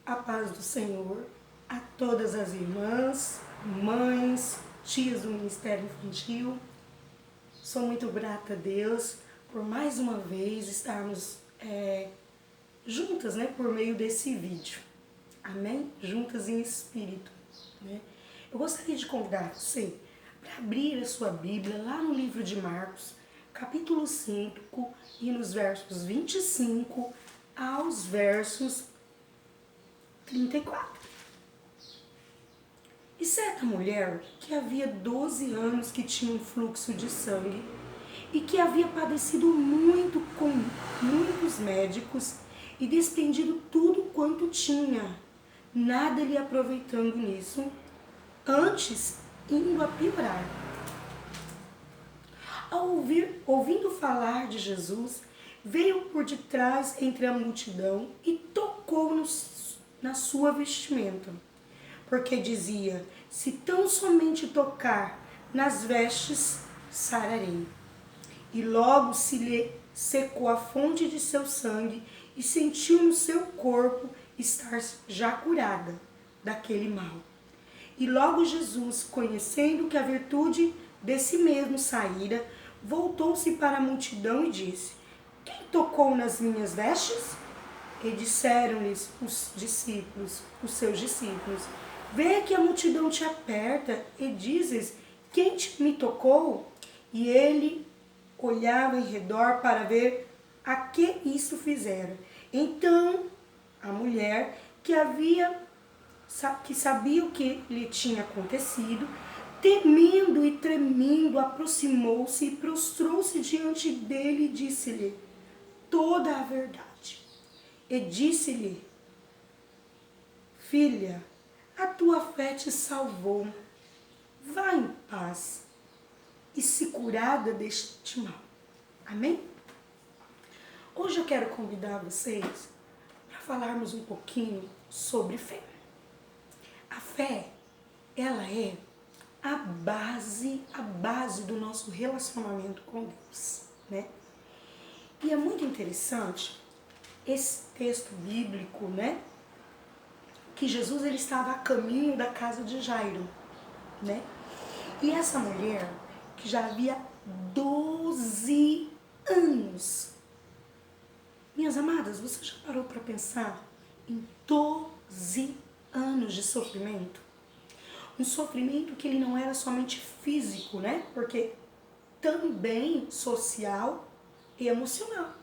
A paz do Senhor a todas as irmãs, mães, tias do Ministério Infantil. Sou muito grata a Deus por mais uma vez estarmos juntas, né, por meio desse vídeo. Amém? Juntas em espírito. Né? Eu gostaria de convidar você para abrir a sua Bíblia lá no livro de Marcos, capítulo 5, e nos versos 25 aos versos 34. E certa mulher que havia 12 anos que tinha um fluxo de sangue e que havia padecido muito com muitos médicos e despendido tudo quanto tinha, nada lhe aproveitando nisso, antes indo a piorar. Ouvindo falar de Jesus, veio por detrás entre a multidão e tocou na sua vestimenta, porque dizia: se tão somente tocar nas vestes, sararei. E logo se lhe secou a fonte de seu sangue e sentiu no seu corpo estar já curada daquele mal. E logo Jesus, conhecendo que a virtude desse mesmo saíra, voltou-se para a multidão e disse: quem tocou nas minhas vestes? E disseram-lhes os seus discípulos: vê que a multidão te aperta e dizes: quem me tocou? E ele olhava em redor para ver a que isso fizera. Então a mulher, que sabia o que lhe tinha acontecido, temendo e tremendo, aproximou-se e prostrou-se diante dele e disse-lhe toda a verdade. E disse-lhe: filha, a tua fé te salvou. Vá em paz e se curada deste mal. Amém? Hoje eu quero convidar vocês para falarmos um pouquinho sobre fé. A fé, ela é a base do nosso relacionamento com Deus, né? E é muito interessante esse texto bíblico, né? Que Jesus ele estava a caminho da casa de Jairo, né? E essa mulher, que já havia 12 anos. Minhas amadas, você já parou para pensar em 12 anos de sofrimento? Um sofrimento que ele não era somente físico, né? Porque também social e emocional.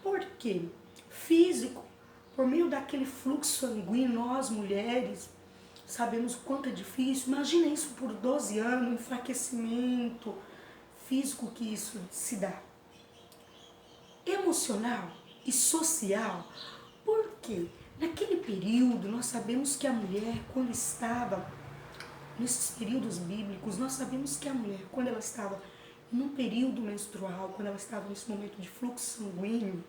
Por quê? Físico, por meio daquele fluxo sanguíneo, nós mulheres sabemos o quanto é difícil. Imagina isso por 12 anos, o enfraquecimento físico que isso se dá. Emocional e social, porque naquele período nós sabemos que a mulher, quando estava nesses períodos bíblicos, nós sabemos que a mulher, quando ela estava num período menstrual, quando ela estava nesse momento de fluxo sanguíneo,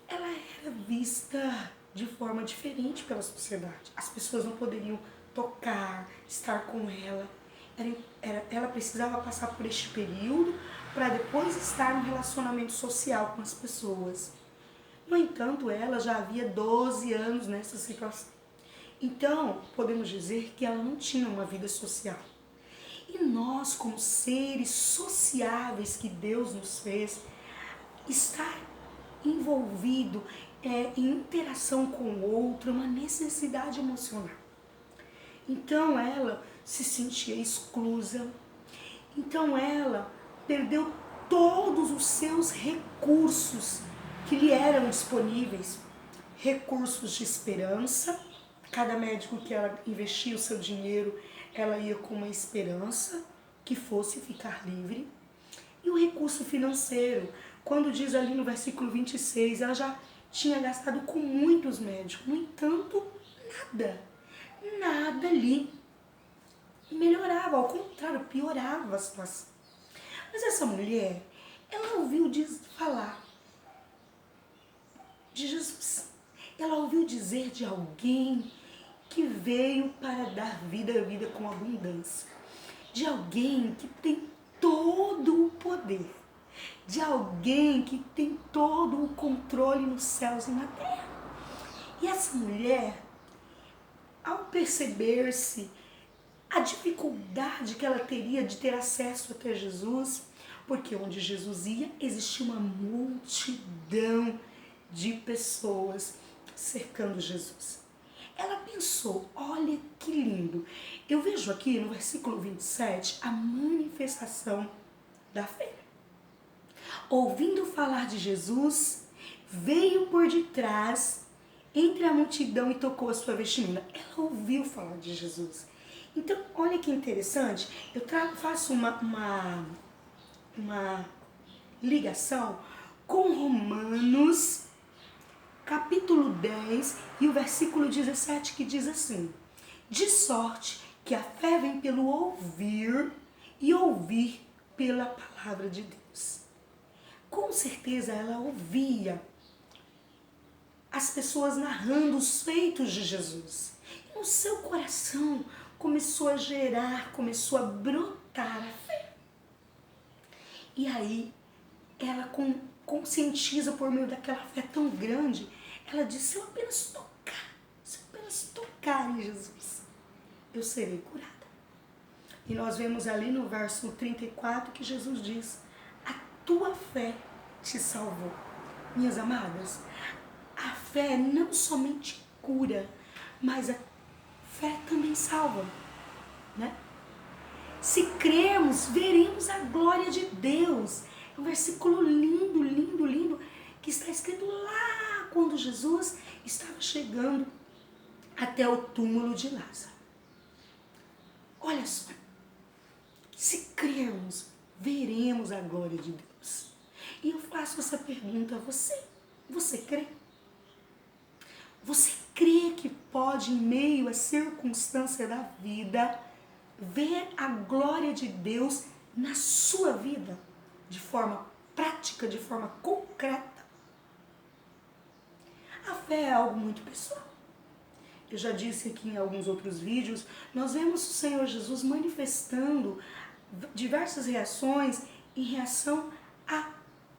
ela era vista de forma diferente pela sociedade. As pessoas não poderiam tocar, estar com ela. Ela precisava passar por este período para depois estar no relacionamento social com as pessoas. No entanto, ela já havia 12 anos nessa situação. Então, podemos dizer que ela não tinha uma vida social. E nós, como seres sociáveis que Deus nos fez, estar envolvido em interação com o outro, uma necessidade emocional. Então ela se sentia exclusa. Então ela perdeu todos os seus recursos que lhe eram disponíveis. Recursos de esperança. Cada médico que ela investia o seu dinheiro, ela ia com uma esperança que fosse ficar livre. E o recurso financeiro, quando diz ali no versículo 26, ela já tinha gastado com muitos médicos. No entanto, nada ali melhorava, ao contrário, piorava a situação. Mas essa mulher, ela ouviu falar de Jesus. Ela ouviu dizer de alguém que veio para dar vida com abundância. De alguém que tem todo o poder. De alguém que tem todo o controle nos céus e na terra. E essa mulher, ao perceber-se a dificuldade que ela teria de ter acesso até Jesus, porque onde Jesus ia, existia uma multidão de pessoas cercando Jesus. Ela pensou, olha que lindo. Eu vejo aqui no versículo 27 a manifestação da fé. Ouvindo falar de Jesus, veio por detrás entre a multidão e tocou a sua vestimenta. Ela ouviu falar de Jesus. Então, olha que interessante, eu faço uma ligação com Romanos, capítulo 10 e o versículo 17, que diz assim: de sorte que a fé vem pelo ouvir e ouvir pela palavra de Deus. Com certeza ela ouvia as pessoas narrando os feitos de Jesus. E no seu coração começou a gerar, começou a brotar a fé. E aí ela conscientiza por meio daquela fé tão grande, ela diz, se eu apenas tocar em Jesus, eu serei curada. E nós vemos ali no verso 34 que Jesus diz, a tua fé te salvou. Minhas amadas, a fé não somente cura, mas a fé também salva, né? Se crermos, veremos a glória de Deus. É um versículo lindo, lindo, lindo, que está escrito lá quando Jesus estava chegando até o túmulo de Lázaro. Olha só, se crermos, veremos a glória de Deus. E eu faço essa pergunta a você. Você crê? Você crê que pode, em meio à circunstância da vida, ver a glória de Deus na sua vida? De forma prática, de forma concreta? A fé é algo muito pessoal. Eu já disse aqui em alguns outros vídeos, nós vemos o Senhor Jesus manifestando diversas reações em reação a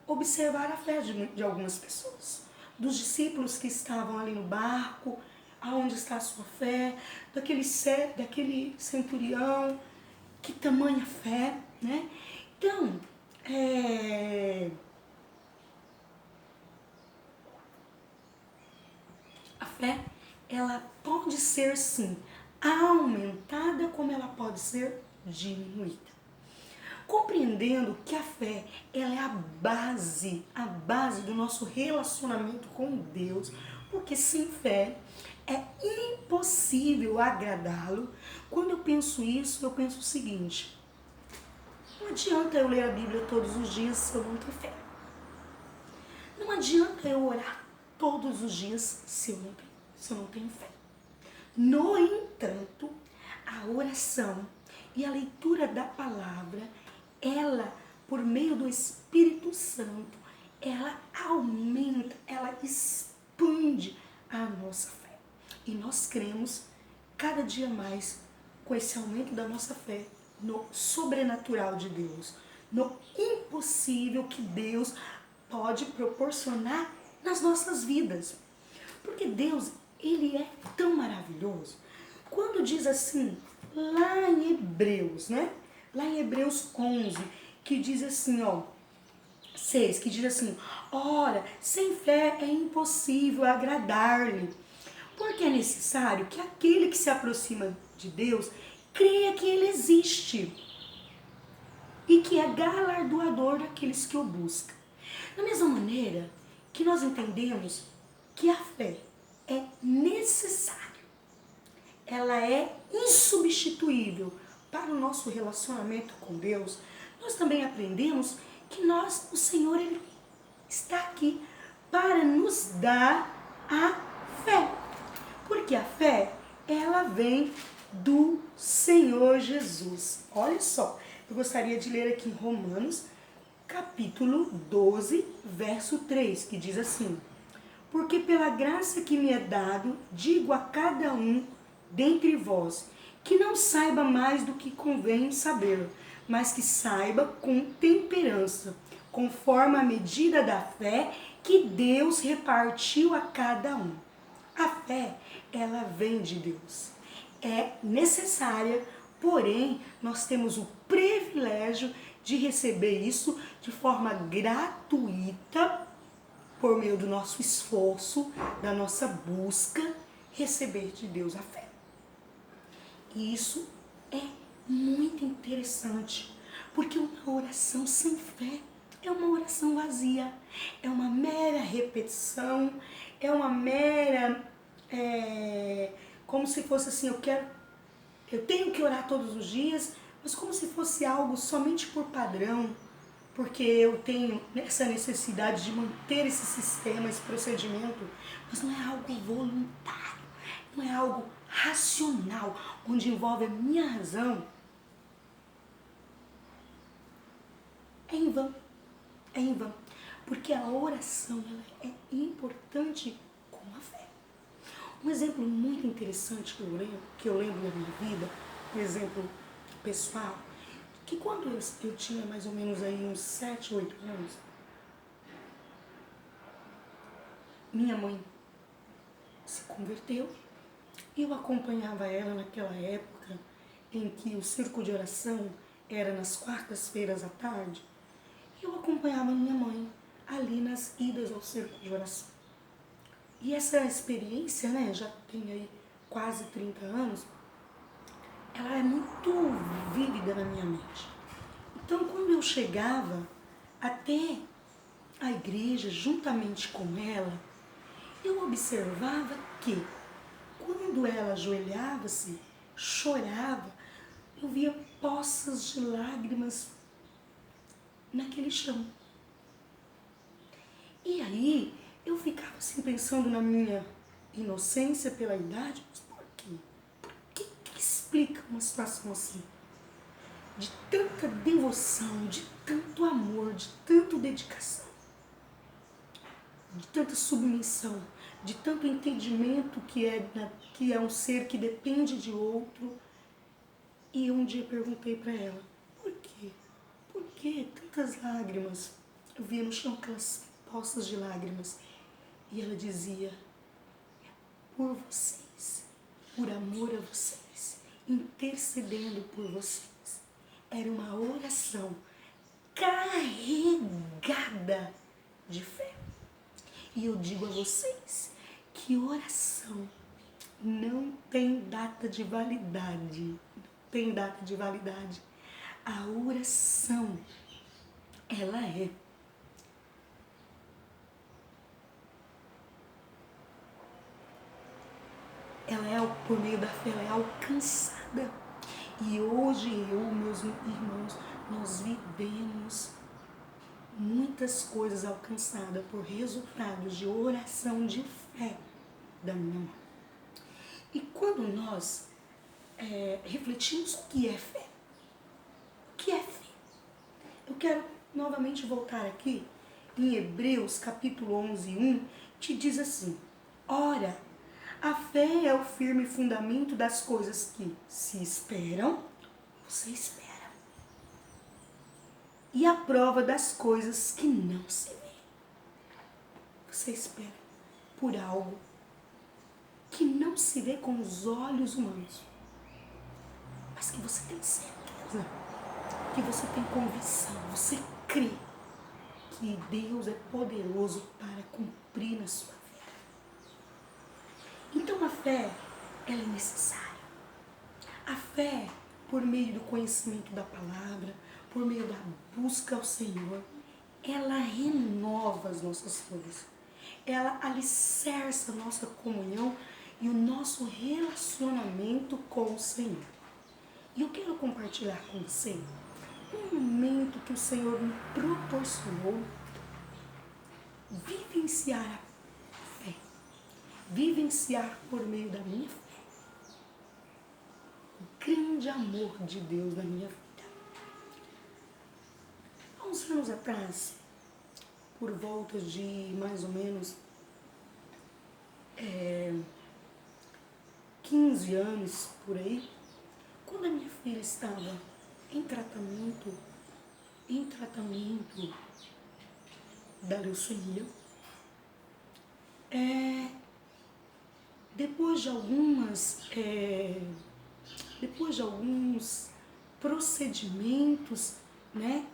observar a fé de algumas pessoas. Dos discípulos que estavam ali no barco, aonde está a sua fé, daquele centurião, que tamanha fé, né? Então, a fé, ela pode ser sim aumentada, como ela pode ser diminuída. Compreendendo que a fé, ela é a base do nosso relacionamento com Deus, porque sem fé é impossível agradá-lo. Quando eu penso isso, eu penso o seguinte: não adianta eu ler a Bíblia todos os dias se eu não tenho fé. Não adianta eu orar todos os dias se eu não tenho fé. No entanto, a oração e a leitura da palavra, ela, por meio do Espírito Santo, ela aumenta, ela expande a nossa fé. E nós cremos cada dia mais com esse aumento da nossa fé no sobrenatural de Deus, no impossível que Deus pode proporcionar nas nossas vidas. Porque Deus, Ele é tão maravilhoso. Quando diz assim, lá em Hebreus, né? Lá em Hebreus 11, que diz assim, 6, que diz assim, ora, sem fé é impossível agradar-lhe, porque é necessário que aquele que se aproxima de Deus creia que Ele existe e que é galardoador daqueles que o buscam. Da mesma maneira que nós entendemos que a fé é necessária, ela é insubstituível para o nosso relacionamento com Deus, nós também aprendemos que o Senhor, Ele está aqui para nos dar a fé. Porque a fé, ela vem do Senhor Jesus. Olha só, eu gostaria de ler aqui em Romanos, capítulo 12, verso 3, que diz assim: porque pela graça que me é dado, digo a cada um dentre vós, que não saiba mais do que convém saber, mas que saiba com temperança, conforme a medida da fé que Deus repartiu a cada um. A fé, ela vem de Deus. É necessária, porém, nós temos o privilégio de receber isso de forma gratuita, por meio do nosso esforço, da nossa busca, receber de Deus a fé. E isso é muito interessante, porque uma oração sem fé é uma oração vazia, é uma mera repetição, é uma mera, como se fosse assim, eu tenho que orar todos os dias, mas como se fosse algo somente por padrão, porque eu tenho essa necessidade de manter esse sistema, esse procedimento, mas não é algo voluntário, não é algo racional, onde envolve a minha razão. É em vão, é em vão, porque a oração ela é importante como a fé. Um exemplo muito interessante que eu lembro na minha vida, um exemplo pessoal, que quando eu tinha mais ou menos aí uns 7, 8 anos, minha mãe se converteu e eu acompanhava ela naquela época em que o círculo de oração era nas quartas-feiras à tarde. Eu acompanhava minha mãe ali nas idas ao círculo de oração. E essa experiência, né, já tem aí quase 30 anos, ela é muito vívida na minha mente. Então, quando eu chegava até a igreja, juntamente com ela, eu observava que, quando ela ajoelhava-se, chorava, eu via poças de lágrimas naquele chão. E aí, eu ficava assim pensando na minha inocência pela idade, mas por quê? Por que explica uma situação assim? De tanta devoção, de tanto amor, de tanta dedicação, de tanta submissão, de tanto entendimento que é um ser que depende de outro. E um dia perguntei para ela, por quê? Por que tantas lágrimas? Eu via no chão aquelas poças de lágrimas. E ela dizia, por vocês, por amor a vocês, intercedendo por vocês. Era uma oração carregada de fé. E eu digo a vocês que oração não tem data de validade. Não tem data de validade. A oração, ela é por meio da fé, ela é alcançada. E hoje eu, meus irmãos, nós vivemos muitas coisas alcançadas por resultados de oração de fé da minha mãe. E quando nós refletimos o que é fé, o que é fé? Eu quero novamente voltar aqui em Hebreus capítulo 11, 1, que diz assim, ora, a fé é o firme fundamento das coisas que se esperam, você espera. E a prova das coisas que não se vê. Você espera por algo que não se vê com os olhos humanos, mas que você tem certeza, que você tem convicção, você crê que Deus é poderoso para cumprir na sua vida. Então a fé, ela é necessária. A fé, por meio do conhecimento da palavra, por meio da busca ao Senhor, ela renova as nossas forças. Ela alicerça a nossa comunhão e o nosso relacionamento com o Senhor. E eu quero compartilhar com você um momento que o Senhor me proporcionou vivenciar a fé, vivenciar por meio da minha fé o grande amor de Deus na minha vida. Há uns anos atrás, por volta de mais ou menos 15 anos por aí, quando a minha filha estava em tratamento da leucemia, depois de depois de alguns procedimentos, né,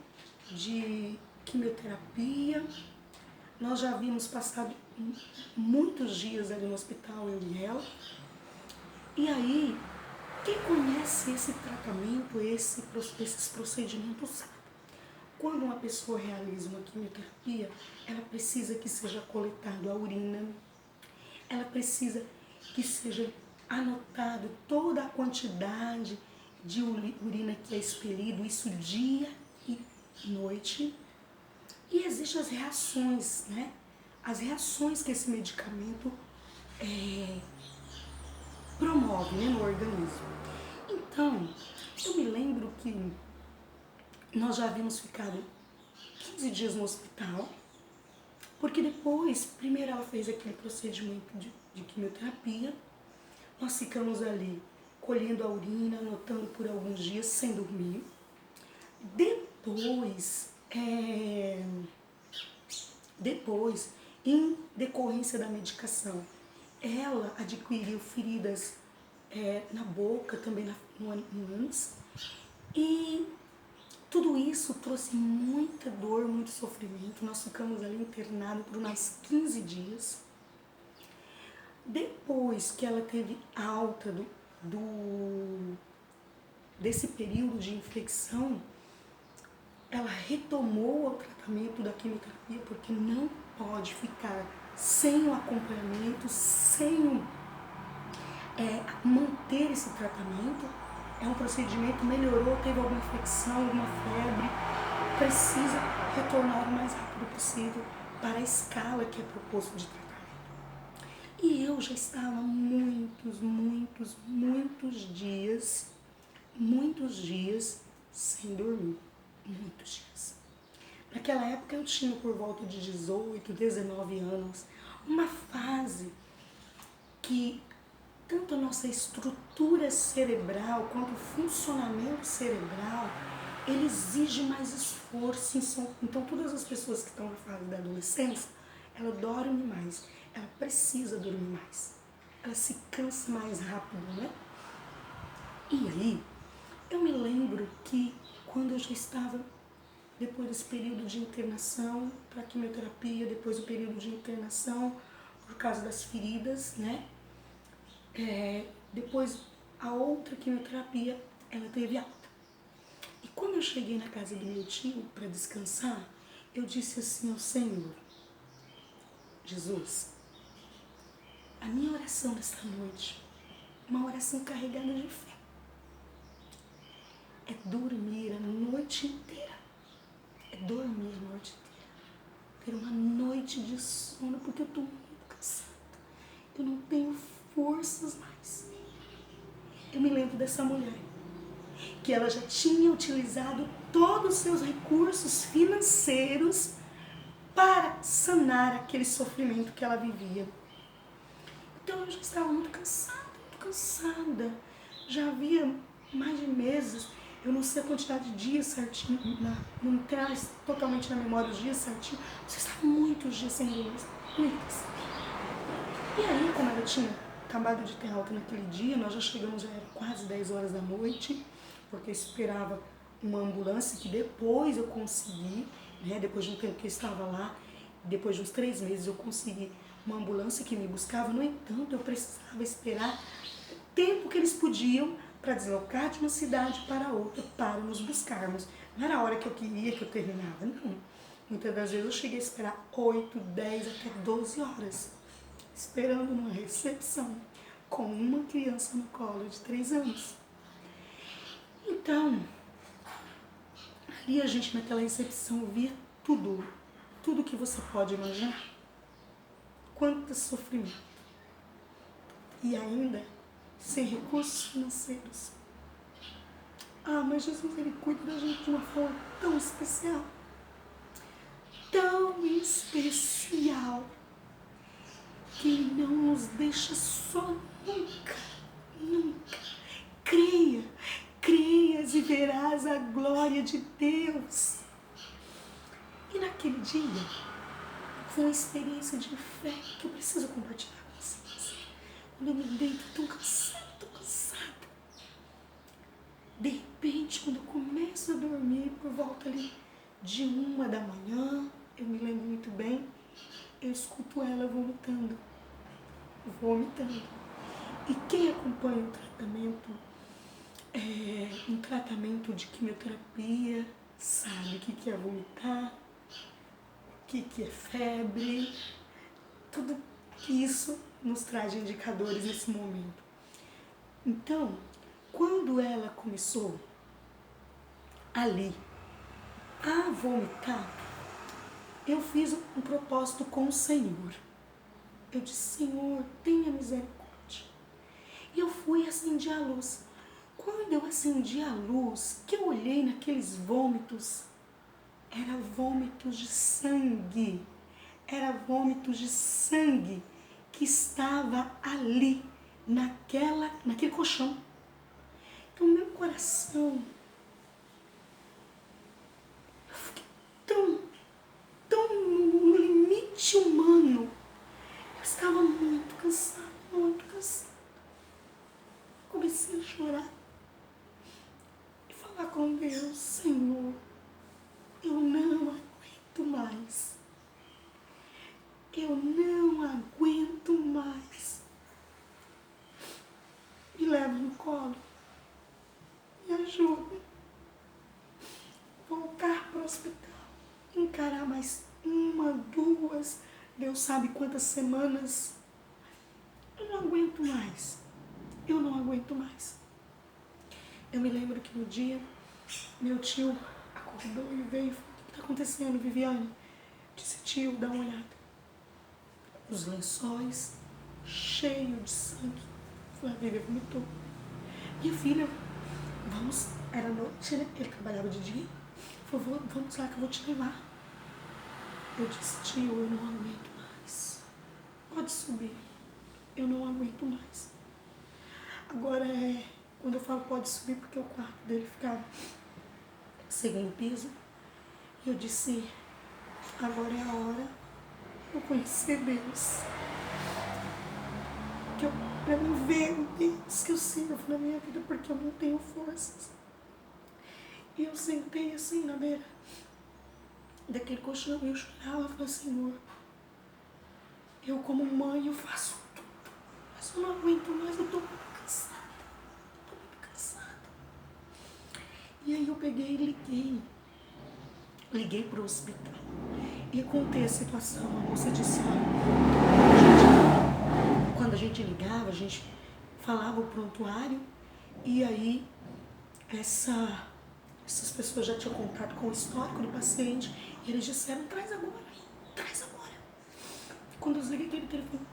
de quimioterapia, nós já havíamos passado muitos dias ali no hospital, eu e ela. E aí, quem conhece esse tratamento, esses procedimentos, sabe. Quando uma pessoa realiza uma quimioterapia, ela precisa que seja coletado a urina, ela precisa que seja anotado toda a quantidade de urina que é expelido, isso dia e noite. E existem as reações, né? As reações que esse medicamento promove, né, no organismo. Então, eu me lembro que nós já havíamos ficado 15 dias no hospital, porque depois, primeiro ela fez aquele procedimento de quimioterapia, nós ficamos ali colhendo a urina, anotando por alguns dias sem dormir. Depois, em decorrência da medicação, ela adquiriu feridas na boca, também no ânus, e tudo isso trouxe muita dor, muito sofrimento. Nós ficamos ali internados por mais 15 dias. Depois que ela teve alta desse período de infecção, ela retomou o tratamento da quimioterapia, porque não pode ficar sem o acompanhamento, sem manter esse tratamento. É um procedimento, melhorou, teve alguma infecção, alguma febre, precisa retornar o mais rápido possível para a escala que é proposto de tratamento. E eu já estava muitos dias sem dormir. Muitos dias. Naquela época eu tinha por volta de 18, 19 anos, uma fase que tanto a nossa estrutura cerebral quanto o funcionamento cerebral, ele exige mais esforço. Então todas as pessoas que estão na fase da adolescência, ela dorme mais, ela precisa dormir mais, ela se cansa mais rápido, né? E aí, eu me lembro que quando eu já estava, depois desse período de internação para quimioterapia, depois do período de internação por causa das feridas, né? Depois a outra quimioterapia, ela teve alta. E quando eu cheguei na casa do meu tio para descansar, eu disse assim ao Senhor: Jesus, a minha oração desta noite, uma oração carregada de fé, é dormir a noite inteira. É dormir a noite inteira. Ter uma noite de sono, porque eu estou muito cansada. Eu não tenho forças mais. Eu me lembro dessa mulher, que ela já tinha utilizado todos os seus recursos financeiros para sanar aquele sofrimento que ela vivia. Então eu já estava muito cansada. Já havia mais de meses, eu não sei a quantidade de dias certinho, não traz totalmente na memória os dias certinho, mas eu estava muitos dias sem dormir, muitos. E aí, como ela tinha acabado de ter alta naquele dia, nós já chegamos, já era quase 10 horas da noite, porque eu esperava uma ambulância que depois eu consegui, né, depois de um tempo que eu estava lá, depois de uns 3 meses eu consegui uma ambulância que me buscava. No entanto, eu precisava esperar o tempo que eles podiam para deslocar de uma cidade para outra para nos buscarmos. Não era a hora que eu queria que eu terminava, não. Muitas das vezes eu cheguei a esperar 8, 10, até 12 horas, esperando numa recepção, com uma criança no colo de 3 anos. Então, ali a gente naquela recepção via tudo que você pode imaginar. Quanto sofrimento. E ainda sem recursos financeiros. Ah, mas Jesus, ele cuida da gente de uma forma tão especial. Tão especial. Que ele não nos deixa só nunca. Nunca. Creias e verás a glória de Deus. E naquele dia, foi uma experiência de fé que eu preciso compartilhar com vocês. Quando eu me deito tão cansada, tão cansada. De repente, quando eu começo a dormir, por volta ali de 1 da manhã, eu me lembro muito bem, eu escuto ela vomitando. Vomitando. E quem acompanha o tratamento, um tratamento de quimioterapia, sabe o que é vomitar, o que é febre, tudo isso nos traz indicadores nesse momento. Então, quando ela começou ali a vomitar, eu fiz um propósito com o Senhor. Eu disse, Senhor, tenha misericórdia. E eu fui e acendi a luz. Quando eu acendi a luz, que eu olhei naqueles vômitos, era vômitos de sangue. Era vômitos de sangue que estava ali, naquele colchão. Então, meu coração, eu fiquei tão no limite humano. Eu estava muito cansada, muito cansada. Comecei a chorar e falar com Deus, Senhor, eu não aguento mais. Eu não aguento mais. Me leva no colo. Me ajuda. Voltar para o hospital. Encarar mais 1, 2, Deus sabe quantas semanas. Eu não aguento mais. Eu não aguento mais. Eu me lembro que no dia, meu tio acordou e veio e falou, o que está acontecendo, Viviane? Disse, tio, dá uma olhada. Os lençóis cheios de sangue. A Viviane vomitou. Minha filha, vamos, era noite, né? Ele trabalhava de dia. Falou, vamos lá que eu vou te levar. Eu disse, tio, eu não aguento mais. Pode subir. Eu não aguento mais. Agora quando eu falo pode subir, porque o quarto dele ficava no 2º piso. Eu disse, agora é a hora de eu conhecer Deus. Para mim ver o Deus que eu sirvo na minha vida, porque eu não tenho forças. E eu sentei assim na beira daquele colchão e eu chorava e falei, Senhor, eu como mãe eu faço tudo, mas eu não aguento mais, eu tô muito cansada. E aí eu peguei e liguei pro hospital e contei a situação. A moça disse, quando a gente ligava, a gente falava o prontuário e aí essas pessoas já tinham contato com o histórico do paciente e eles disseram, traz agora. Quando eu desliguei aquele telefone,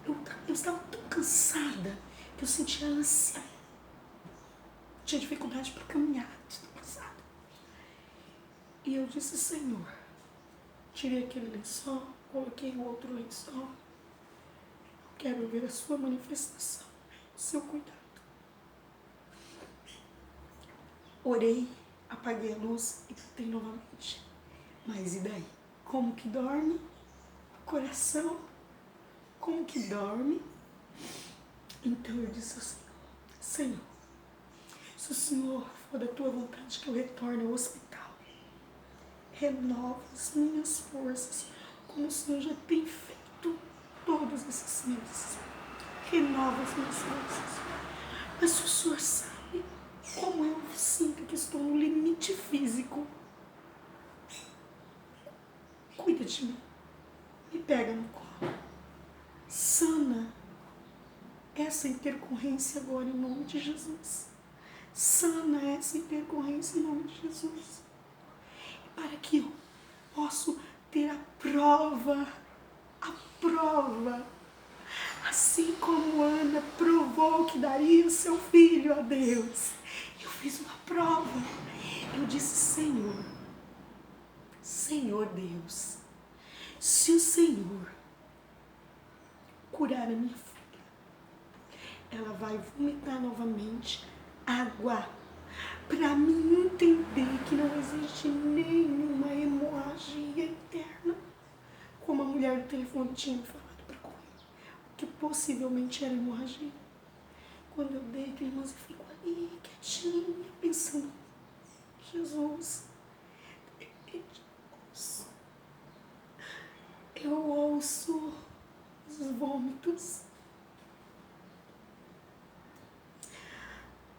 eu estava tão cansada que eu sentia ânsia. Tinha dificuldade para caminhar, estou cansada. E eu disse, Senhor, tirei aquele lençol, coloquei o outro lençol. Quero ver a sua manifestação, o seu cuidado. Orei, apaguei a luz e tentei novamente. Mas e daí? Como que dorme? O coração? Como que dorme? Então eu disse assim, Senhor, se o Senhor for da tua vontade que eu retorne ao hospital, renova as minhas forças, como o Senhor já tem feito todos esses meses. Renova as minhas forças. Mas se o Senhor sabe como eu sinto que estou no limite físico, cuida de mim. Me pega no colo. Sana essa intercorrência agora em nome de Jesus. Sana essa intercorrência em nome de Jesus. E para que eu possa ter a prova, assim como Ana provou que daria o seu filho a Deus. Eu fiz uma prova. Eu disse, Senhor Deus, se o Senhor curar a minha filha, ela vai vomitar novamente água, para mim entender que não existe nenhuma hemorragia interna, como a mulher do telefone tinha me falado para comer, que possivelmente era hemorragia. Quando eu deito, irmãos, eu fico ali, quietinha, pensando, Jesus, eu ouço os vômitos.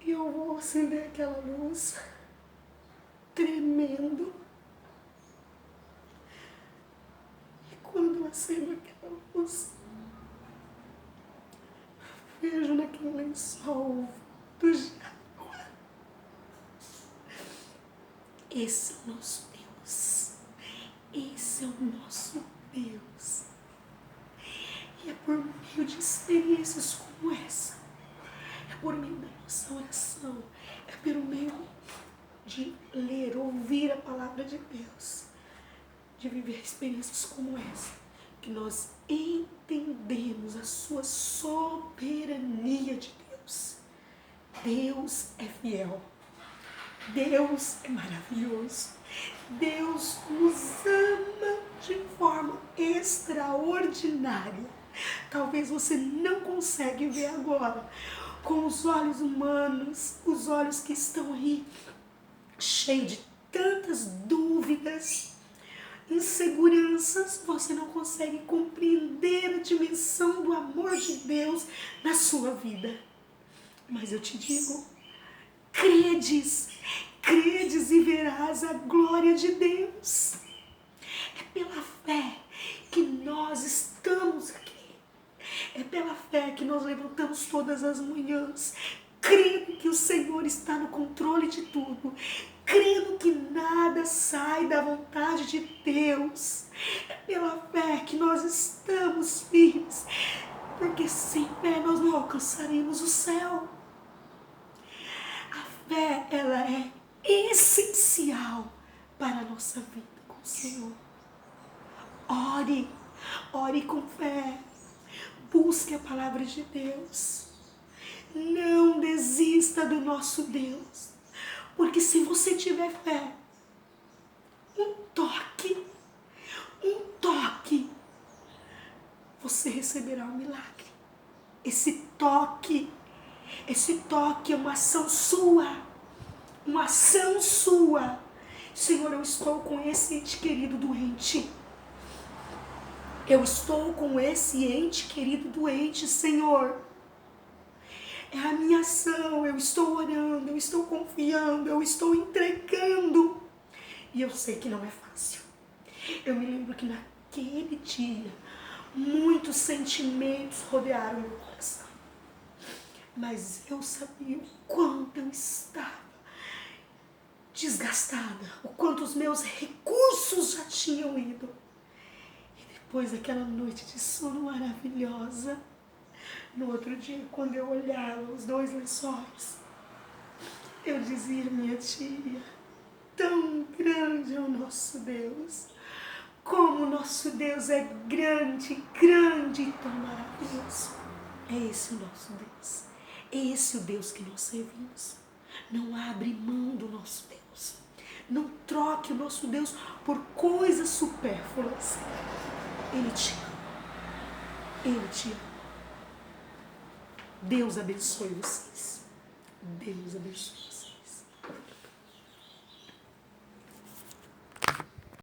E eu vou acender aquela luz, tremendo. E quando eu acendo aquela luz, vejo naquele lençol de água. Esse é o nosso Deus. Esse é o nosso Deus. E é por meio de experiências como essa, é por meio da nossa oração, é pelo meio de ler, ouvir a palavra de Deus, de viver experiências como essa, que nós entendemos a sua soberania de Deus. Deus é fiel. Deus é maravilhoso. Deus nos ama de forma extraordinária. Talvez você não consiga ver agora, com os olhos humanos, os olhos que estão aí, cheios de tantas dúvidas, inseguranças, você não consegue compreender a dimensão do amor de Deus na sua vida. Mas eu te digo, credes e verás a glória de Deus. É pela fé que nós estamos aqui. É pela fé que nós levantamos todas as manhãs, crendo que o Senhor está no controle de tudo, crendo que nada sai da vontade de Deus. É pela fé que nós estamos firmes, porque sem fé nós não alcançaremos o céu. A fé, ela é essencial para a nossa vida com o Senhor. Ore com fé. Busque a palavra de Deus. Não desista do nosso Deus. Porque se você tiver fé, um toque, você receberá um milagre. Esse toque é uma ação sua. Uma ação sua. Senhor, eu estou com esse ente querido doente. Eu estou com esse ente querido doente, Senhor. É a minha ação, eu estou orando, eu estou confiando, eu estou entregando. E eu sei que não é fácil. Eu me lembro que naquele dia, muitos sentimentos rodearam meu coração. Mas eu sabia o quanto eu estava desgastada, o quanto os meus recursos já tinham ido. Depois daquela noite de sono maravilhosa, no outro dia, quando eu olhava os 2 lençóis, eu dizia, minha tia, tão grande é o nosso Deus. Como o nosso Deus é grande, grande e tão maravilhoso. É esse o nosso Deus. É esse o Deus que nós servimos. Não abre mão do nosso Deus. Não troque o nosso Deus por coisas supérfluas. Ele te ama. Ele te ama. Deus abençoe vocês. Deus abençoe vocês.